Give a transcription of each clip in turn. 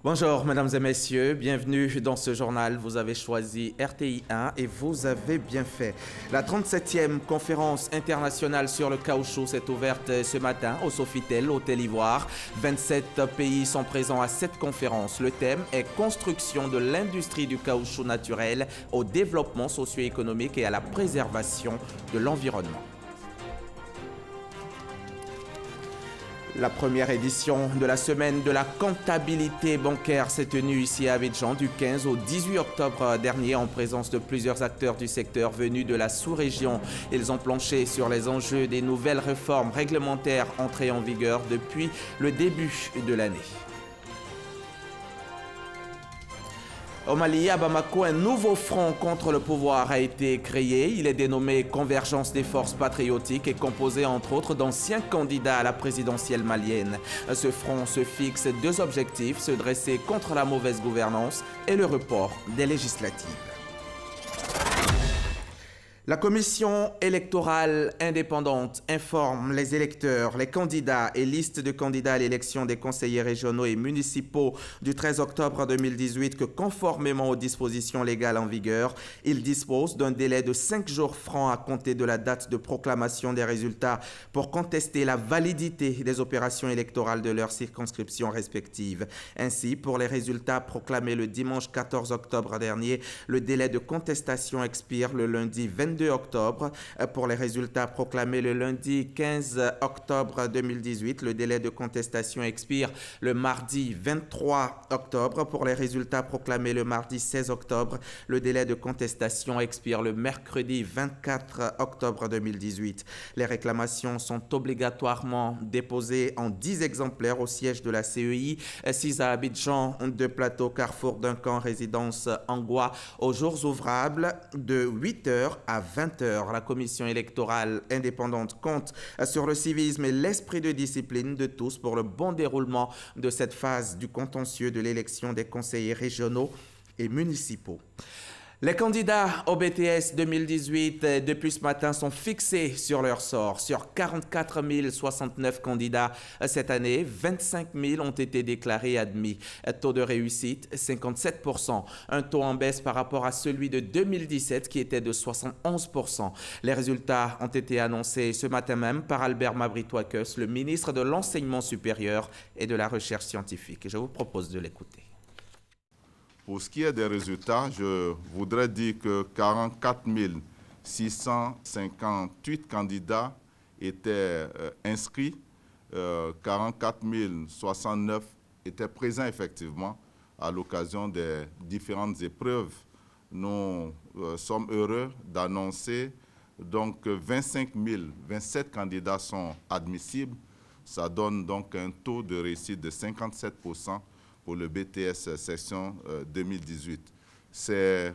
Bonjour mesdames et messieurs, bienvenue dans ce journal. Vous avez choisi RTI 1 et vous avez bien fait. La 37e conférence internationale sur le caoutchouc s'est ouverte ce matin au Sofitel, Hôtel Ivoire. 27 pays sont présents à cette conférence. Le thème est construction de l'industrie du caoutchouc naturel au développement socio-économique et à la préservation de l'environnement. La première édition de la semaine de la comptabilité bancaire s'est tenue ici à Abidjan du 15 au 18 octobre dernier en présence de plusieurs acteurs du secteur venus de la sous-région. Ils ont planché sur les enjeux des nouvelles réformes réglementaires entrées en vigueur depuis le début de l'année. Au Mali, à Bamako, un nouveau front contre le pouvoir a été créé. Il est dénommé Convergence des forces patriotiques et composé entre autres d'anciens candidats à la présidentielle malienne. Ce front se fixe deux objectifs, se dresser contre la mauvaise gouvernance et le report des législatives. La commission électorale indépendante informe les électeurs, les candidats et listes de candidats à l'élection des conseillers régionaux et municipaux du 13 octobre 2018 que conformément aux dispositions légales en vigueur, ils disposent d'un délai de 5 jours francs à compter de la date de proclamation des résultats pour contester la validité des opérations électorales de leurs circonscriptions respectives. Ainsi, pour les résultats proclamés le dimanche 14 octobre dernier, le délai de contestation expire le lundi 22 octobre. Pour les résultats proclamés le lundi 15 octobre 2018, le délai de contestation expire le mardi 23 octobre. Pour les résultats proclamés le mardi 16 octobre, le délai de contestation expire le mercredi 24 octobre 2018. Les réclamations sont obligatoirement déposées en 10 exemplaires au siège de la CEI, 6 à Abidjan, 2 plateaux Carrefour Duncan, résidence Angoua, aux jours ouvrables de 8h à 20h. La commission électorale indépendante compte sur le civisme et l'esprit de discipline de tous pour le bon déroulement de cette phase du contentieux de l'élection des conseillers régionaux et municipaux. Les candidats au BTS 2018 depuis ce matin sont fixés sur leur sort. Sur 44 069 candidats cette année, 25 000 ont été déclarés admis. Taux de réussite 57%, un taux en baisse par rapport à celui de 2017 qui était de 71%. Les résultats ont été annoncés ce matin même par Albert Mabritoakos, le ministre de l'Enseignement supérieur et de la Recherche scientifique. Je vous propose de l'écouter. Pour ce qui est des résultats, je voudrais dire que 44 658 candidats étaient inscrits, 44 069 étaient présents effectivement à l'occasion des différentes épreuves. Nous sommes heureux d'annoncer donc 25 027 candidats sont admissibles. Ça donne donc un taux de réussite de 57% pour le BTS section 2018. Ces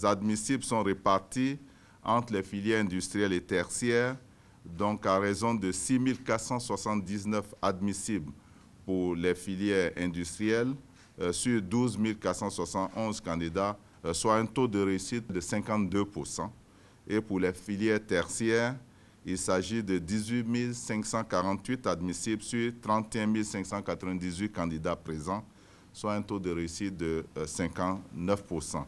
admissibles sont répartis entre les filières industrielles et tertiaires, donc à raison de 6 479 admissibles pour les filières industrielles sur 12 471 candidats, soit un taux de réussite de 52%. Et pour les filières tertiaires, il s'agit de 18 548 admissibles sur 31 598 candidats présents, soit un taux de réussite de 59%.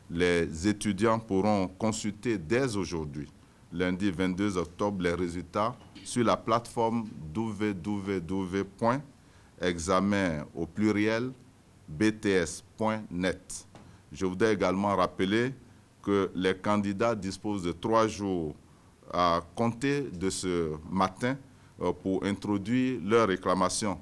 Les étudiants pourront consulter dès aujourd'hui, lundi 22 octobre, les résultats sur la plateforme www.examen au pluriel bts.net. Je voudrais également rappeler que les candidats disposent de 3 jours à compter de ce matin pour introduire leurs réclamations.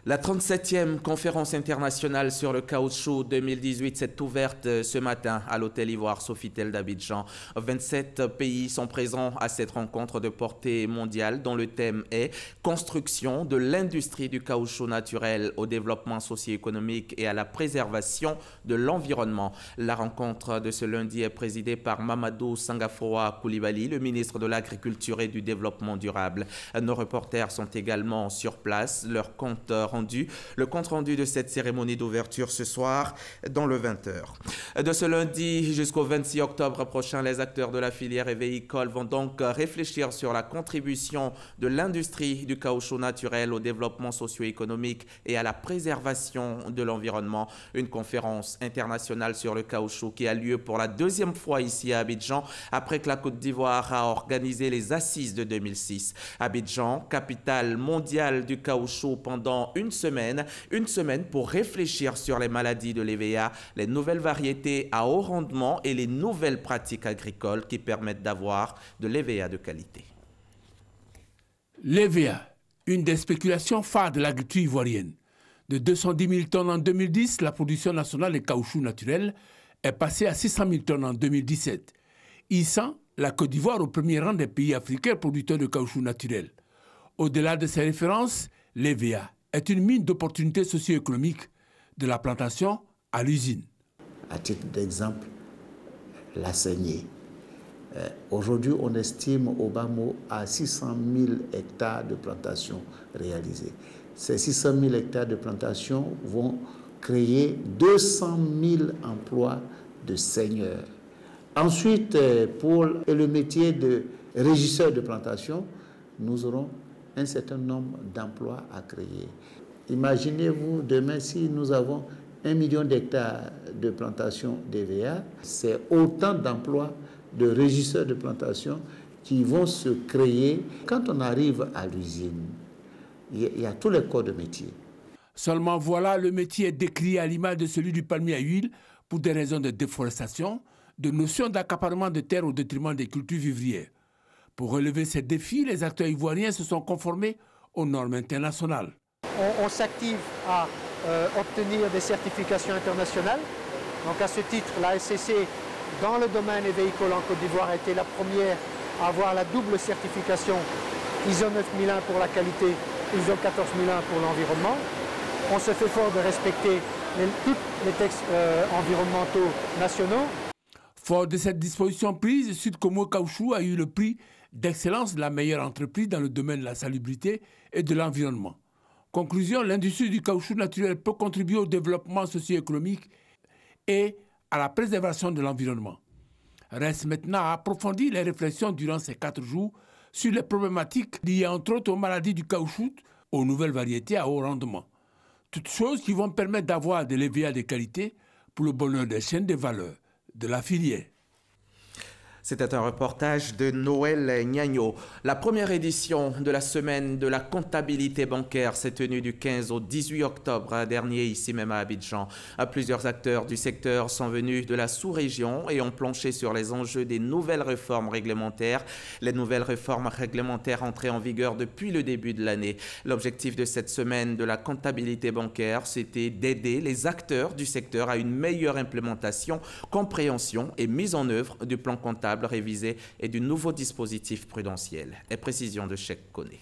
La 37e conférence internationale sur le caoutchouc 2018 s'est ouverte ce matin à l'Hôtel Ivoire Sofitel d'Abidjan. 27 pays sont présents à cette rencontre de portée mondiale dont le thème est « Construction de l'industrie du caoutchouc naturel au développement socio-économique et à la préservation de l'environnement ». La rencontre de ce lundi est présidée par Mamadou Sangafoa Koulibaly, le ministre de l'Agriculture et du Développement durable. Nos reporters sont également sur place. Leur compteur rendu. Le compte-rendu de cette cérémonie d'ouverture ce soir dans le 20h. De ce lundi jusqu'au 26 octobre prochain, les acteurs de la filière et véhicoles vont donc réfléchir sur la contribution de l'industrie du caoutchouc naturel au développement socio-économique et à la préservation de l'environnement. Une conférence internationale sur le caoutchouc qui a lieu pour la deuxième fois ici à Abidjan, après que la Côte d'Ivoire a organisé les assises de 2006. Abidjan, capitale mondiale du caoutchouc pendant une semaine pour réfléchir sur les maladies de l'EVA, les nouvelles variétés à haut rendement et les nouvelles pratiques agricoles qui permettent d'avoir de l'EVA de qualité. L'EVA, une des spéculations phares de l'agriculture ivoirienne. De 210 000 tonnes en 2010, la production nationale de caoutchouc naturel est passée à 600 000 tonnes en 2017. Hissant la Côte d'Ivoire au premier rang des pays africains producteurs de caoutchouc naturel. Au-delà de ces références, l'EVA est une mine d'opportunités socio-économiques de la plantation à l'usine. À titre d'exemple, la saignée. Aujourd'hui, on estime au bas mot à 600 000 hectares de plantation réalisées. Ces 600 000 hectares de plantation vont créer 200 000 emplois de seigneurs. Ensuite, pour le métier de régisseur de plantation, nous aurons un certain nombre d'emplois à créer. Imaginez-vous demain si nous avons 1 million d'hectares de plantation d'EVA, c'est autant d'emplois de régisseurs de plantation qui vont se créer. Quand on arrive à l'usine, il y a tous les corps de métier. Seulement voilà, le métier est décrit à l'image de celui du palmier à huile pour des raisons de déforestation, de notions d'accaparement de terres au détriment des cultures vivrières. Pour relever ces défis, les acteurs ivoiriens se sont conformés aux normes internationales. On s'active à obtenir des certifications internationales. Donc à ce titre, la SCC, dans le domaine des véhicules en Côte d'Ivoire, a été la première à avoir la double certification ISO 9001 pour la qualité, ISO 14001 pour l'environnement. On se fait fort de respecter tous les textes environnementaux nationaux. Fort de cette disposition prise, Sud Como Caoutchouc a eu le prix d'excellence de la meilleure entreprise dans le domaine de la salubrité et de l'environnement. Conclusion, l'industrie du caoutchouc naturel peut contribuer au développement socio-économique et à la préservation de l'environnement. Reste maintenant à approfondir les réflexions durant ces 4 jours sur les problématiques liées entre autres aux maladies du caoutchouc, aux nouvelles variétés à haut rendement. Toutes choses qui vont permettre d'avoir de l'EVA de qualité pour le bonheur des chaînes de valeur de la filière. C'était un reportage de Noël Gnagno. La première édition de la semaine de la comptabilité bancaire s'est tenue du 15 au 18 octobre dernier, ici même à Abidjan. Plusieurs acteurs du secteur sont venus de la sous-région et ont planché sur les enjeux des nouvelles réformes réglementaires. Les nouvelles réformes réglementaires entrées en vigueur depuis le début de l'année. L'objectif de cette semaine de la comptabilité bancaire, c'était d'aider les acteurs du secteur à une meilleure implémentation, compréhension et mise en œuvre du plan comptable révisé et du nouveau dispositif prudentiel. Et précision de Cheikh Koné.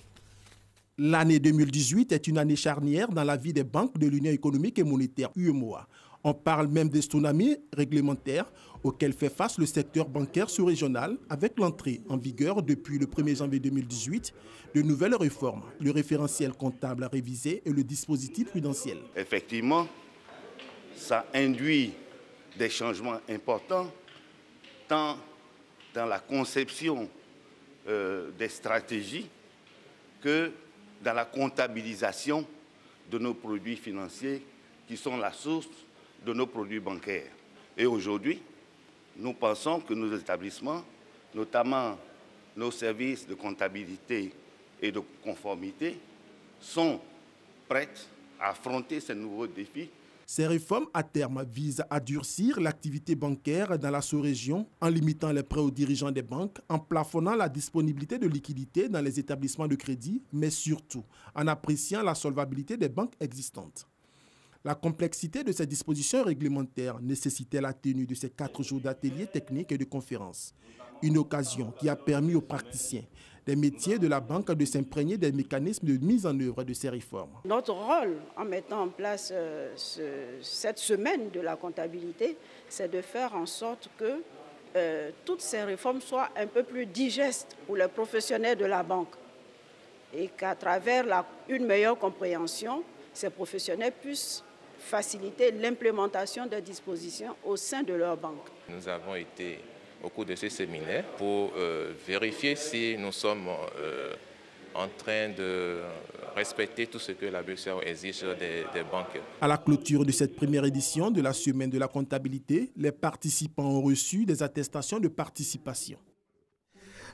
L'année 2018 est une année charnière dans la vie des banques de l'Union économique et monétaire UEMOA. On parle même des tsunamis réglementaires auxquels fait face le secteur bancaire sous-régional avec l'entrée en vigueur depuis le 1er janvier 2018 de nouvelles réformes, le référentiel comptable révisé et le dispositif prudentiel. Effectivement, ça induit des changements importants tant dans la conception des stratégies que dans la comptabilisation de nos produits financiers qui sont la source de nos produits bancaires. Et aujourd'hui, nous pensons que nos établissements, notamment nos services de comptabilité et de conformité, sont prêts à affronter ces nouveaux défis. Ces réformes, à terme, visent à durcir l'activité bancaire dans la sous-région en limitant les prêts aux dirigeants des banques, en plafonnant la disponibilité de liquidités dans les établissements de crédit, mais surtout en appréciant la solvabilité des banques existantes. La complexité de ces dispositions réglementaires nécessitait la tenue de ces 4 jours d'ateliers techniques et de conférences. Une occasion qui a permis aux praticiens des métiers de la banque de s'imprégner des mécanismes de mise en œuvre de ces réformes. Notre rôle en mettant en place cette semaine de la comptabilité, c'est de faire en sorte que toutes ces réformes soient un peu plus digestes pour les professionnels de la banque et qu'à travers une meilleure compréhension, ces professionnels puissent faciliter l'implémentation des dispositions au sein de leur banque. Nous avons été au cours de ce séminaire pour vérifier si nous sommes en train de respecter tout ce que la BCEAO exige des banques. À la clôture de cette première édition de la Semaine de la comptabilité, les participants ont reçu des attestations de participation.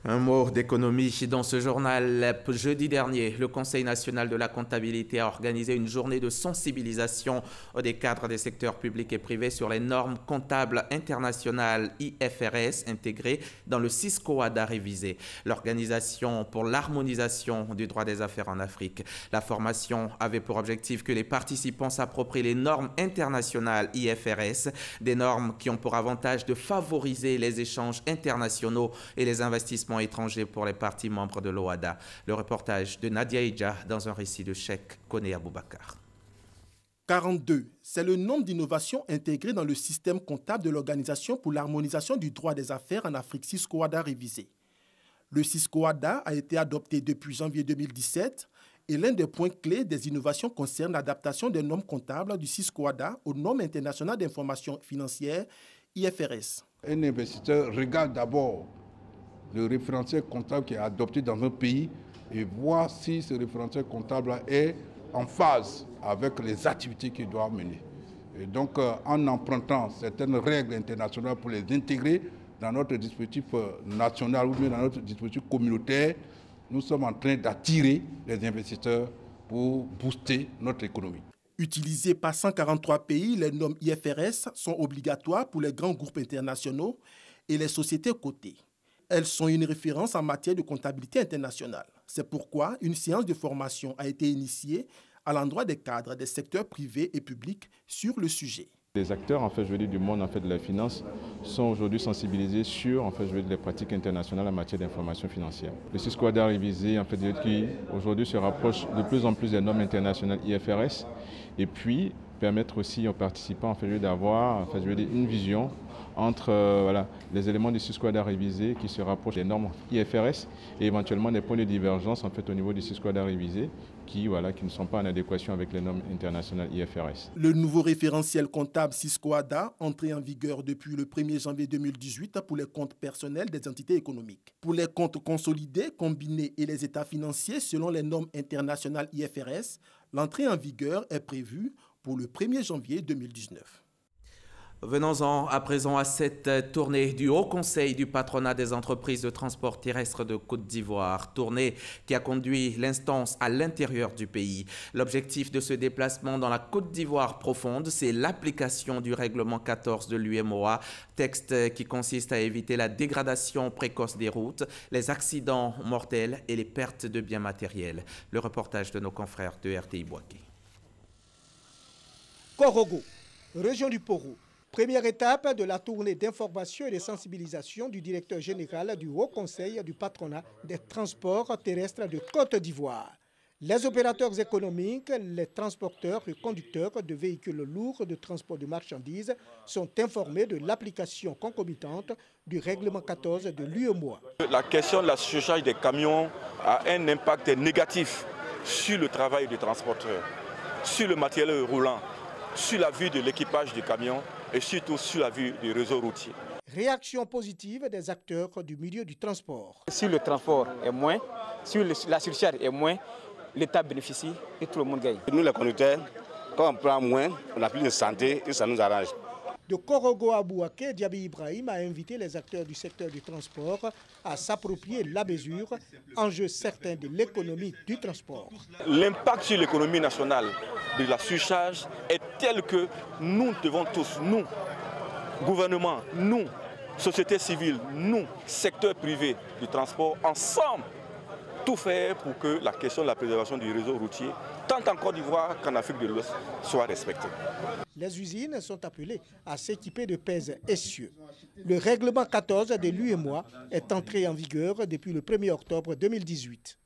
Un mot d'économie dans ce journal. Jeudi dernier, le Conseil national de la comptabilité a organisé une journée de sensibilisation des cadres des secteurs publics et privés sur les normes comptables internationales IFRS intégrées dans le Cisco-ADA révisé, l'organisation pour l'harmonisation du droit des affaires en Afrique. La formation avait pour objectif que les participants s'approprient les normes internationales IFRS, des normes qui ont pour avantage de favoriser les échanges internationaux et les investissements étrangers pour les parties membres de l'OADA. Le reportage de Nadia Idja dans un récit de Cheikh Koné Aboubakar. 42, c'est le nombre d'innovations intégrées dans le système comptable de l'Organisation pour l'harmonisation du droit des affaires en Afrique, Cisco-ADA révisé. Le Cisco-ADA a été adopté depuis janvier 2017 et l'un des points clés des innovations concerne l'adaptation des normes comptables du Cisco-ADA aux normes internationales d'information financière IFRS. Un investisseur regarde d'abord le référentiel comptable qui est adopté dans un pays et voir si ce référentiel comptable est en phase avec les activités qu'il doit mener. Et donc, en empruntant certaines règles internationales pour les intégrer dans notre dispositif national ou bien dans notre dispositif communautaire, nous sommes en train d'attirer les investisseurs pour booster notre économie. Utilisées par 143 pays, les normes IFRS sont obligatoires pour les grands groupes internationaux et les sociétés cotées. Elles sont une référence en matière de comptabilité internationale. C'est pourquoi une séance de formation a été initiée à l'endroit des cadres des secteurs privés et publics sur le sujet. Les acteurs du monde de la finance sont aujourd'hui sensibilisés sur les pratiques internationales en matière d'information financière. Le Cisco-ADA révisé qui aujourd'hui se rapproche de plus en plus des normes internationales IFRS et puis permettre aussi aux participants d'avoir une vision entre les éléments du Cisco-ADA révisé qui se rapprochent des normes IFRS et éventuellement des points de divergence au niveau du Cisco-ADA révisé qui ne sont pas en adéquation avec les normes internationales IFRS. Le nouveau référentiel comptable Cisco-ADA, entré en vigueur depuis le 1er janvier 2018 pour les comptes personnels des entités économiques. Pour les comptes consolidés, combinés et les états financiers selon les normes internationales IFRS, l'entrée en vigueur est prévue pour le 1er janvier 2019. Venons-en à présent à cette tournée du Haut Conseil du patronat des entreprises de transport terrestre de Côte d'Ivoire, tournée qui a conduit l'instance à l'intérieur du pays. L'objectif de ce déplacement dans la Côte d'Ivoire profonde, c'est l'application du règlement 14 de l'UMOA, texte qui consiste à éviter la dégradation précoce des routes, les accidents mortels et les pertes de biens matériels. Le reportage de nos confrères de RTI Boaké. Korogo, région du Poro. Première étape de la tournée d'information et de sensibilisation du directeur général du Haut Conseil du patronat des transports terrestres de Côte d'Ivoire. Les opérateurs économiques, les transporteurs et conducteurs de véhicules lourds de transport de marchandises sont informés de l'application concomitante du règlement 14 de l'UMOA. La question de la surcharge des camions a un impact négatif sur le travail du transporteur, sur le matériel roulant, sur la vie de l'équipage du camion et surtout sur la vie du réseau routier. Réaction positive des acteurs du milieu du transport. Si le transport est moins, si la surcharge est moins, l'État bénéficie et tout le monde gagne. Nous les conducteurs, quand on prend moins, on a plus de santé et ça nous arrange. De Korogo à Boaké, Diaby Ibrahim a invité les acteurs du secteur du transport à s'approprier la mesure, enjeu certain de l'économie du transport. L'impact sur l'économie nationale de la surcharge est tel que nous devons tous, nous, gouvernement, nous, société civile, nous, secteur privé du transport, ensemble, tout faire pour que la question de la préservation du réseau routier, tant en Côte d'Ivoire qu'en Afrique de l'Ouest, soit respectée. Les usines sont appelées à s'équiper de pèses essieux. Le règlement 14 de l'UMOA est entré en vigueur depuis le 1er octobre 2018.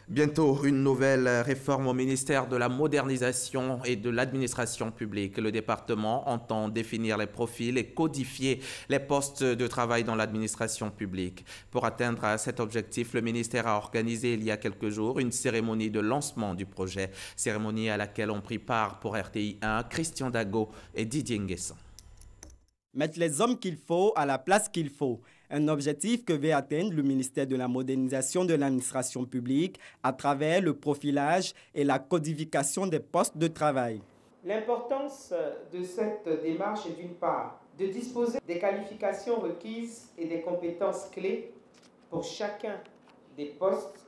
Bientôt, une nouvelle réforme au ministère de la modernisation et de l'administration publique. Le département entend définir les profils et codifier les postes de travail dans l'administration publique. Pour atteindre cet objectif, le ministère a organisé il y a quelques jours une cérémonie de lancement du projet. Cérémonie à laquelle ont pris part pour RTI 1 Christian Dago et Didier Nguessan. Mettre les hommes qu'il faut à la place qu'il faut. Un objectif que veut atteindre le ministère de la modernisation de l'administration publique à travers le profilage et la codification des postes de travail. L'importance de cette démarche est d'une part de disposer des qualifications requises et des compétences clés pour chacun des postes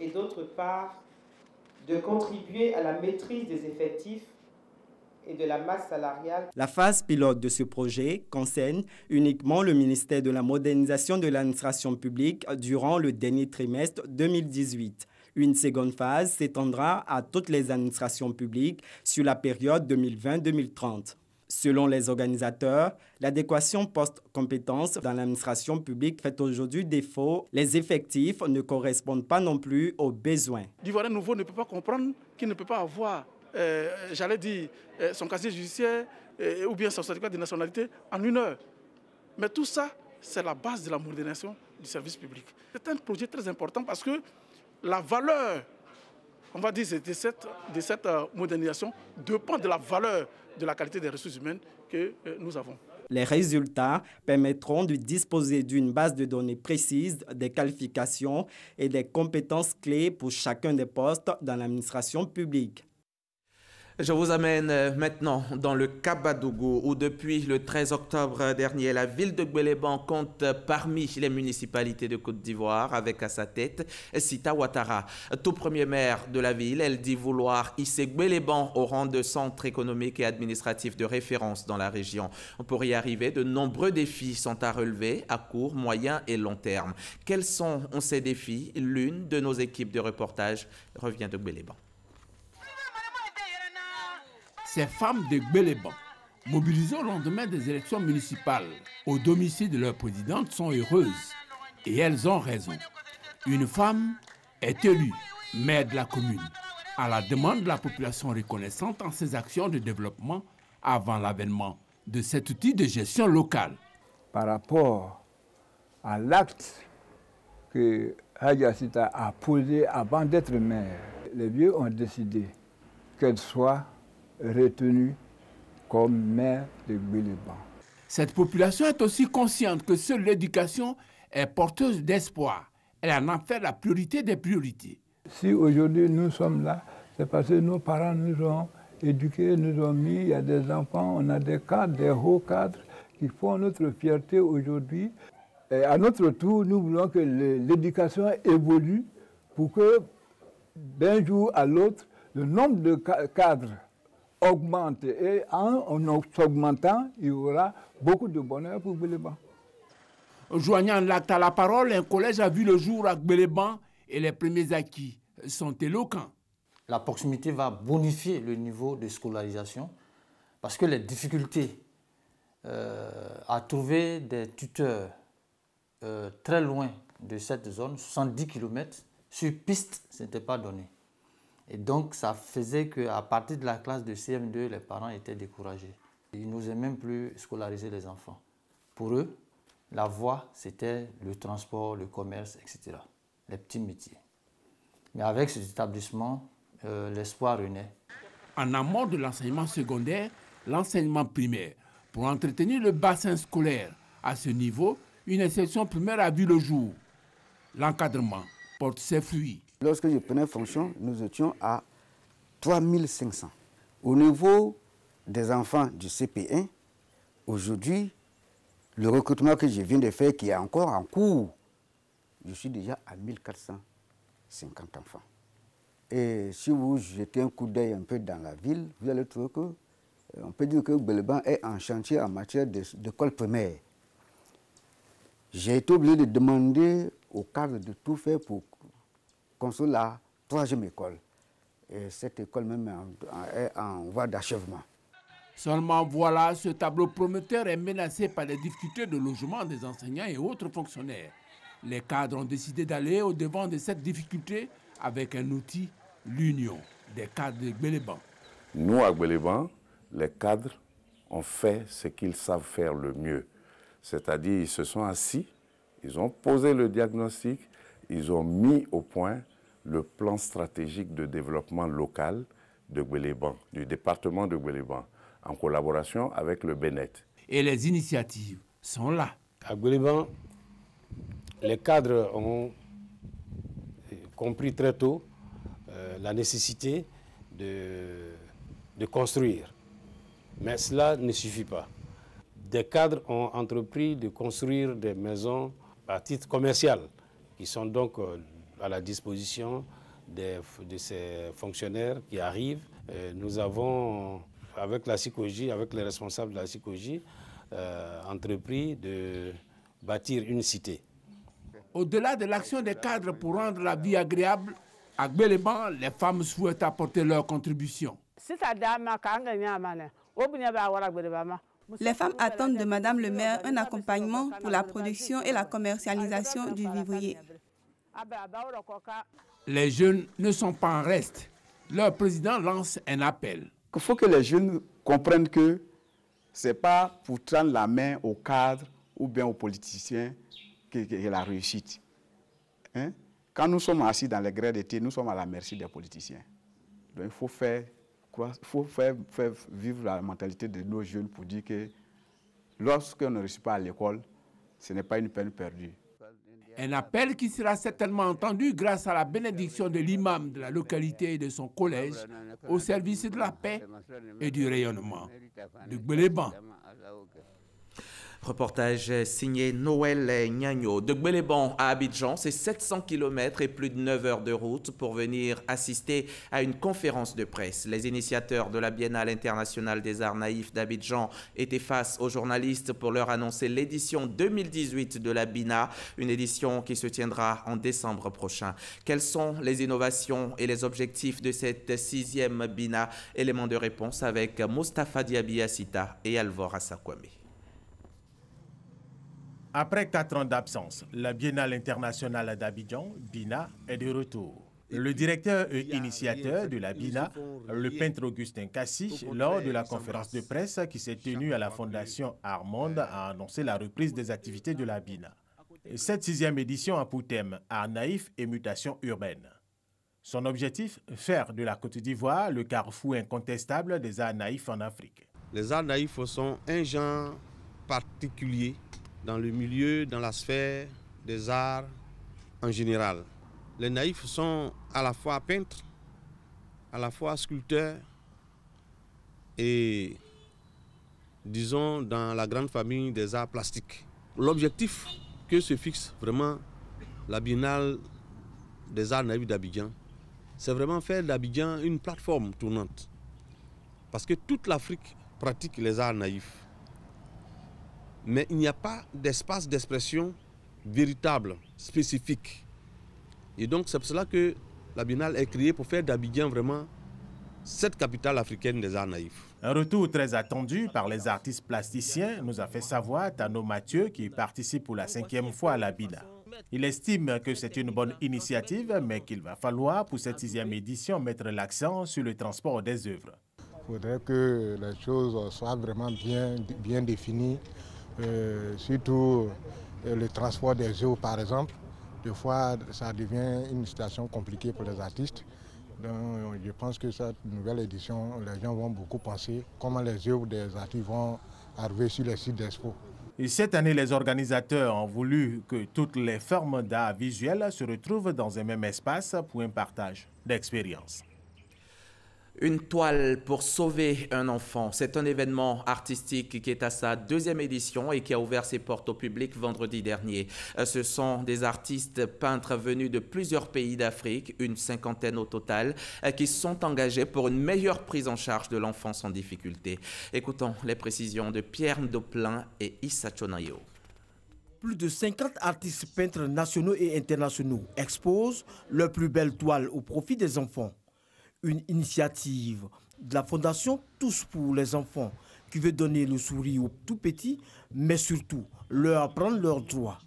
et d'autre part de contribuer à la maîtrise des effectifs et de la masse salariale. La phase pilote de ce projet concerne uniquement le ministère de la modernisation de l'administration publique durant le dernier trimestre 2018. Une seconde phase s'étendra à toutes les administrations publiques sur la période 2020-2030. Selon les organisateurs, l'adéquation post-compétences dans l'administration publique fait aujourd'hui défaut. Les effectifs ne correspondent pas non plus aux besoins. L'Ivoirien nouveau ne peut pas comprendre qu'il ne peut pas avoir son casier judiciaire ou bien son certificat de nationalité en 1 heure. Mais tout ça, c'est la base de la modernisation du service public. C'est un projet très important parce que la valeur, on va dire, de cette modernisation dépend de la valeur de la qualité des ressources humaines que nous avons. Les résultats permettront de disposer d'une base de données précise des qualifications et des compétences clés pour chacun des postes dans l'administration publique. Je vous amène maintenant dans le Kabadougou où depuis le 13 octobre dernier, la ville de Gbéléban compte parmi les municipalités de Côte d'Ivoire avec à sa tête Sita Ouattara. Tout premier maire de la ville, elle dit vouloir hisser Gbéléban au rang de centre économique et administratif de référence dans la région. Pour y arriver, de nombreux défis sont à relever à court, moyen et long terme. Quels sont ces défis? L'une de nos équipes de reportage revient de Gbéléban. Ces femmes de Gbéléban, mobilisées au lendemain des élections municipales au domicile de leur présidente, sont heureuses. Et elles ont raison. Une femme est élue maire de la commune, à la demande de la population reconnaissante en ses actions de développement avant l'avènement de cet outil de gestion locale. Par rapport à l'acte que Hadja Sita a posé avant d'être maire, les vieux ont décidé qu'elle soit retenue comme maire de Gbéléban. Cette population est aussi consciente que seule l'éducation est porteuse d'espoir. Elle en a fait la priorité des priorités. Si aujourd'hui nous sommes là, c'est parce que nos parents nous ont éduqués, nous ont mis, il y a des enfants, on a des cadres, des hauts cadres qui font notre fierté aujourd'hui. Et à notre tour, nous voulons que l'éducation évolue pour que d'un jour à l'autre, le nombre de cadres augmente. Et en augmentant, il y aura beaucoup de bonheur pour Gbéléban. Joignant l'acte à la parole, un collège a vu le jour à Gbéléban et les premiers acquis sont éloquents. La proximité va bonifier le niveau de scolarisation parce que les difficultés à trouver des tuteurs très loin de cette zone, 70 km, sur piste, ce n'était pas donné. Et donc, ça faisait qu'à partir de la classe de CM2, les parents étaient découragés. Ils n'osaient même plus scolariser les enfants. Pour eux, la voie, c'était le transport, le commerce, etc. Les petits métiers. Mais avec cet établissement, l'espoir renaît. En amont de l'enseignement secondaire, l'enseignement primaire, pour entretenir le bassin scolaire à ce niveau, une insertion primaire a vu le jour. L'encadrement porte ses fruits. Lorsque je prenais fonction, nous étions à 3500. Au niveau des enfants du CP1, aujourd'hui, le recrutement que je viens de faire, qui est encore en cours, je suis déjà à 1450 enfants. Et si vous jetez un coup d'œil un peu dans la ville, vous allez trouver que, on peut dire que Gbéléban est en chantier en matière d'école primaire. J'ai été obligé de demander au cadre de tout faire pour construire la 3e école. Et cette école même est en voie d'achèvement. Seulement voilà, ce tableau prometteur est menacé par les difficultés de logement des enseignants et autres fonctionnaires. Les cadres ont décidé d'aller au-devant de cette difficulté avec un outil, l'union des cadres de Gbeleban. Nous, à Gbeleban, les cadres ont fait ce qu'ils savent faire le mieux. C'est-à-dire, ils se sont assis, ils ont posé le diagnostic, ils ont mis au point le plan stratégique de développement local de Gbeleban, du département de Gbeleban, en collaboration avec le Bénet. Et les initiatives sont là. À Gbeleban, les cadres ont compris très tôt la nécessité de construire. Mais cela ne suffit pas. Des cadres ont entrepris de construire des maisons à titre commercial, qui sont donc à la disposition de ces fonctionnaires qui arrivent. Nous avons, avec la SICOJ, avec les responsables de la SICOJ, entrepris de bâtir une cité. Au-delà de l'action des cadres pour rendre la vie agréable, à Gbeleban, les femmes souhaitent apporter leur contribution. Les femmes attendent de Madame le maire un accompagnement pour la production et la commercialisation du vivrier. Les jeunes ne sont pas en reste. Leur président lance un appel. Il faut que les jeunes comprennent que ce n'est pas pour tendre la main aux cadres ou bien aux politiciens que la réussite. Hein? Quand nous sommes assis dans les grès d'été, nous sommes à la merci des politiciens. Donc il faut faire vivre la mentalité de nos jeunes pour dire que lorsqu'on ne réussit pas à l'école, ce n'est pas une peine perdue. Un appel qui sera certainement entendu grâce à la bénédiction de l'imam de la localité et de son collège au service de la paix et du rayonnement de Gbeleban. Reportage signé Noël Gnagno. De Gbeleban à Abidjan, c'est 700 km et plus de 9 heures de route pour venir assister à une conférence de presse. Les initiateurs de la Biennale internationale des arts naïfs d'Abidjan étaient face aux journalistes pour leur annoncer l'édition 2018 de la BINA, une édition qui se tiendra en décembre prochain. Quelles sont les innovations et les objectifs de cette 6e BINA? Élément de réponse avec Moustapha Diaby Assita et Alvor Assakwame. Après 4 ans d'absence, la Biennale internationale d'Abidjan, BINA, est de retour. Le directeur et initiateur de la BINA, le peintre Augustin Kassi, lors de la conférence de presse qui s'est tenue à la Fondation Armonde, a annoncé la reprise des activités de la BINA. Cette 6e édition a pour thème Art naïf et mutation urbaine. Son objectif, faire de la Côte d'Ivoire le carrefour incontestable des arts naïfs en Afrique. Les arts naïfs sont un genre particulier dans le milieu, dans la sphère des arts en général. Les naïfs sont à la fois peintres, à la fois sculpteurs et, disons, dans la grande famille des arts plastiques. L'objectif que se fixe vraiment la Biennale des arts naïfs d'Abidjan, c'est vraiment faire d'Abidjan une plateforme tournante. Parce que toute l'Afrique pratique les arts naïfs. Mais il n'y a pas d'espace d'expression véritable, spécifique. Et donc c'est pour cela que la Biennale est créée pour faire d'Abidjan vraiment cette capitale africaine des arts naïfs. Un retour très attendu par les artistes plasticiens nous a fait savoir Tano Mathieu qui participe pour la 5e fois à la BINA. Il estime que c'est une bonne initiative, mais qu'il va falloir pour cette 6e édition mettre l'accent sur le transport des œuvres. Il faudrait que les choses soient vraiment bien définies. Surtout le transport des œuvres par exemple, des fois ça devient une situation compliquée pour les artistes. Donc, je pense que cette nouvelle édition, les gens vont beaucoup penser comment les œuvres des artistes vont arriver sur les sites d'expo. Et cette année, les organisateurs ont voulu que toutes les formes d'art visuel se retrouvent dans un même espace pour un partage d'expériences. Une toile pour sauver un enfant. C'est un événement artistique qui est à sa 2e édition et qui a ouvert ses portes au public vendredi dernier. Ce sont des artistes peintres venus de plusieurs pays d'Afrique, une 50aine au total, qui sont engagés pour une meilleure prise en charge de l'enfance en difficulté. Écoutons les précisions de Pierre Ndoplin et Issa Chonayo. Plus de 50 artistes peintres nationaux et internationaux exposent leurs plus belles toiles au profit des enfants. Une initiative de la Fondation Tous pour les enfants qui veut donner le sourire aux tout petits mais surtout leur apprendre leurs droits.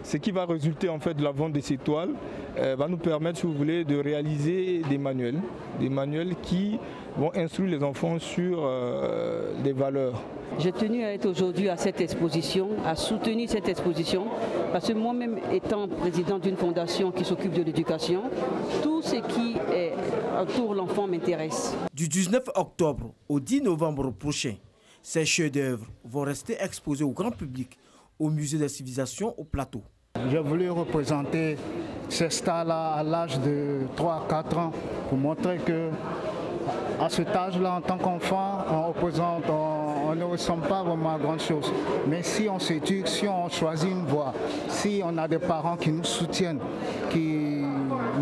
Ce qui va résulter en fait de la vente de ces toiles va nous permettre, si vous voulez, de réaliser des manuels qui vont instruire les enfants sur les valeurs. J'ai tenu à être aujourd'hui à cette exposition, à soutenir cette exposition, parce que moi-même étant président d'une fondation qui s'occupe de l'éducation, tout ce qui entoure l'enfant m'intéresse. Du 19 octobre au 10 novembre prochain, ces chefs-d'œuvre vont rester exposés au grand public au Musée des civilisations au Plateau. J'ai voulu représenter ces stars-là à l'âge de 3-4 ans pour montrer que à cet âge-là, en tant qu'enfant, on ne ressemble pas vraiment à grand chose. Mais si on s'éduque, si on choisit une voie, si on a des parents qui nous soutiennent, qui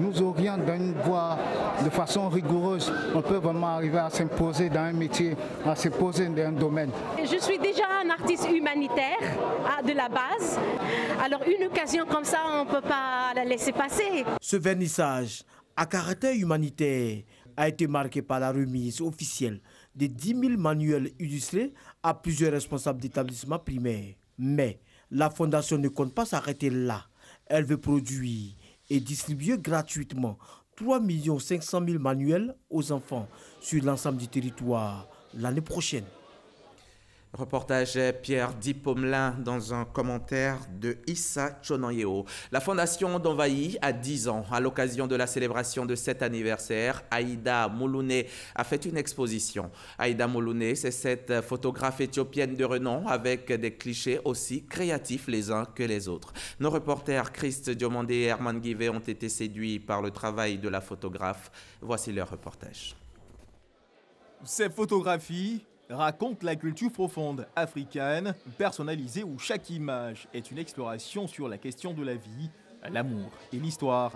nous orientent dans une voie de façon rigoureuse, on peut vraiment arriver à s'imposer dans un métier, à s'imposer dans un domaine. Je suis déjà un artiste humanitaire de la base. Alors une occasion comme ça, on ne peut pas la laisser passer. Ce vernissage à caractère humanitaire a été marqué par la remise officielle de 10 000 manuels illustrés à plusieurs responsables d'établissements primaires. Mais la Fondation ne compte pas s'arrêter là. Elle veut produire et distribuer gratuitement 3 500 000 manuels aux enfants sur l'ensemble du territoire l'année prochaine. Reportage Pierre Dipomelin dans un commentaire de Issa Chonanyeo. La Fondation d'Envahi a 10 ans. À l'occasion de la célébration de cet anniversaire, Aïda Moulouné a fait une exposition. Aïda Moulouné, c'est cette photographe éthiopienne de renom avec des clichés aussi créatifs les uns que les autres. Nos reporters Christ Diomandé et Herman Guivet ont été séduits par le travail de la photographe. Voici leur reportage. Ces photographies raconte la culture profonde africaine, personnalisée où chaque image est une exploration sur la question de la vie, l'amour et l'histoire.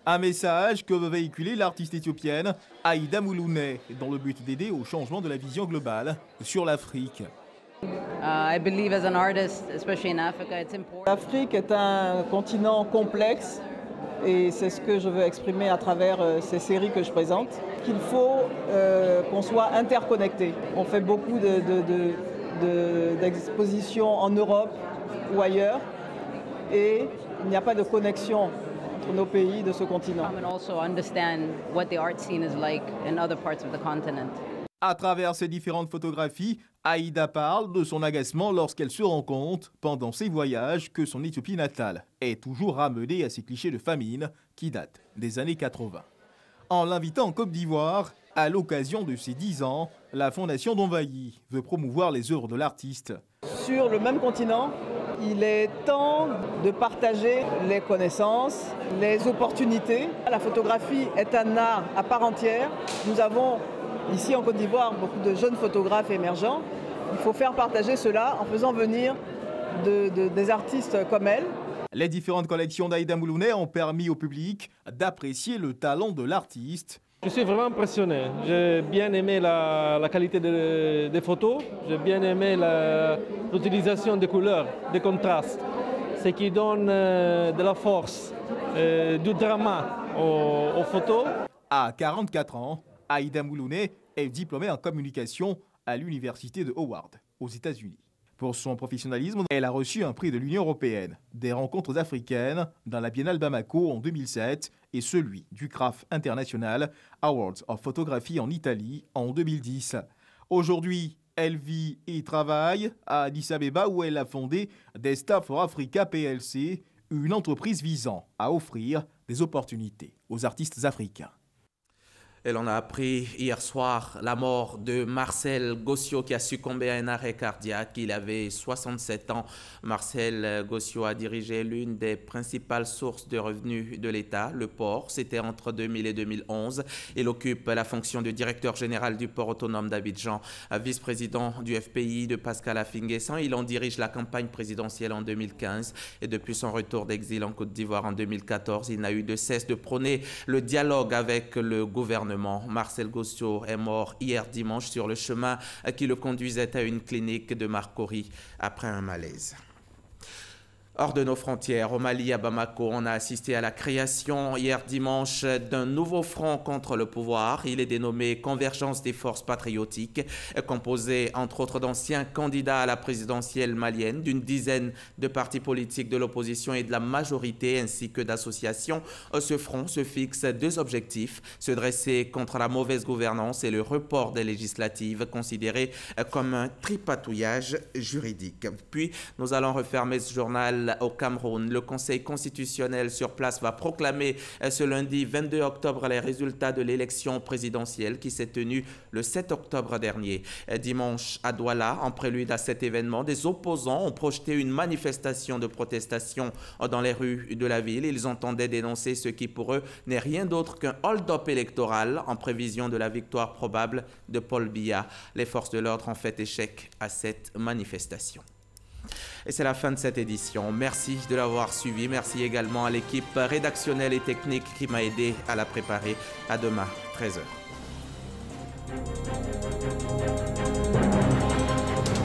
Un message que veut véhiculer l'artiste éthiopienne Aïda Moulouné dans le but d'aider au changement de la vision globale sur l'Afrique. L'Afrique est un continent complexe et c'est ce que je veux exprimer à travers ces séries que je présente, qu'il faut qu'on soit interconnectés. On fait beaucoup d'expositions en Europe ou ailleurs et il n'y a pas de connexion entre nos pays de ce continent. À travers ces différentes photographies, Aïda parle de son agacement lorsqu'elle se rend compte, pendant ses voyages, que son Éthiopie natale est toujours ramenée à ces clichés de famine qui datent des années 80. En l'invitant en Côte d'Ivoire, à l'occasion de ses 10 ans, la Fondation d'Envahi veut promouvoir les œuvres de l'artiste. Sur le même continent, il est temps de partager les connaissances, les opportunités. La photographie est un art à part entière. Nous avons ici en Côte d'Ivoire beaucoup de jeunes photographes émergents. Il faut faire partager cela en faisant venir des artistes comme elle. Les différentes collections d'Aïda Moulouné ont permis au public d'apprécier le talent de l'artiste. Je suis vraiment impressionné. J'ai bien aimé la qualité des photos. J'ai bien aimé l'utilisation des couleurs, des contrastes. Ce qui donne de la force, du drama aux photos. À 44 ans, Aïda Moulouné est diplômée en communication à l'université de Howard, aux États-Unis. Pour son professionnalisme, elle a reçu un prix de l'Union européenne, des rencontres africaines dans la Biennale Bamako en 2007 et celui du CRAF International Awards of Photography en Italie en 2010. Aujourd'hui, elle vit et travaille à Addis Abeba où elle a fondé Desktop for Africa PLC, une entreprise visant à offrir des opportunités aux artistes africains. Et l'on a appris hier soir la mort de Marcel Gossio qui a succombé à un arrêt cardiaque. Il avait 67 ans. Marcel Gossio a dirigé l'une des principales sources de revenus de l'État, le port. C'était entre 2000 et 2011. Il occupe la fonction de directeur général du port autonome d'Abidjan, vice-président du FPI de Pascal Affi-N'Guessan. Il en dirige la campagne présidentielle en 2015 et depuis son retour d'exil en Côte d'Ivoire en 2014, il n'a eu de cesse de prôner le dialogue avec le gouvernement. Marcel Gossio est mort hier dimanche sur le chemin qui le conduisait à une clinique de Marcory après un malaise. Hors de nos frontières, au Mali, à Bamako, on a assisté à la création hier dimanche d'un nouveau front contre le pouvoir. Il est dénommé Convergence des forces patriotiques, composé entre autres d'anciens candidats à la présidentielle malienne, d'une dizaine de partis politiques de l'opposition et de la majorité, ainsi que d'associations. Ce front se fixe deux objectifs: se dresser contre la mauvaise gouvernance et le report des législatives, considéré comme un tripatouillage juridique. Puis, nous allons refermer ce journal au Cameroun. Le Conseil constitutionnel sur place va proclamer ce lundi 22 octobre les résultats de l'élection présidentielle qui s'est tenue le 7 octobre dernier. Dimanche à Douala, en prélude à cet événement, des opposants ont projeté une manifestation de protestation dans les rues de la ville. Ils entendaient dénoncer ce qui pour eux n'est rien d'autre qu'un hold-up électoral en prévision de la victoire probable de Paul Biya. Les forces de l'ordre ont fait échec à cette manifestation. Et c'est la fin de cette édition. Merci de l'avoir suivi. Merci également à l'équipe rédactionnelle et technique qui m'a aidé à la préparer. À demain, 13h.